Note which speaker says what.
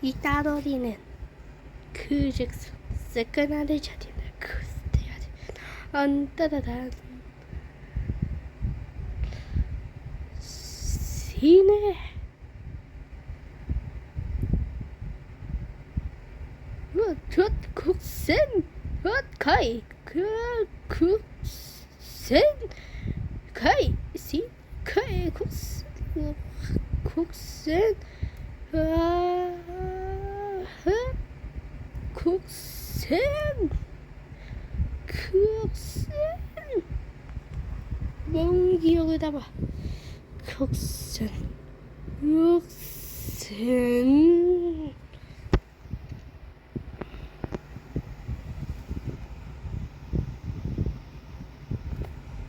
Speaker 1: 이 따돌이는 그즉 새끈하게 자리는 그스테야지 안따다단 시네 첫 국센 가이 국센 가이 시 가이 국센 국센 뭔 기억을 담아 국센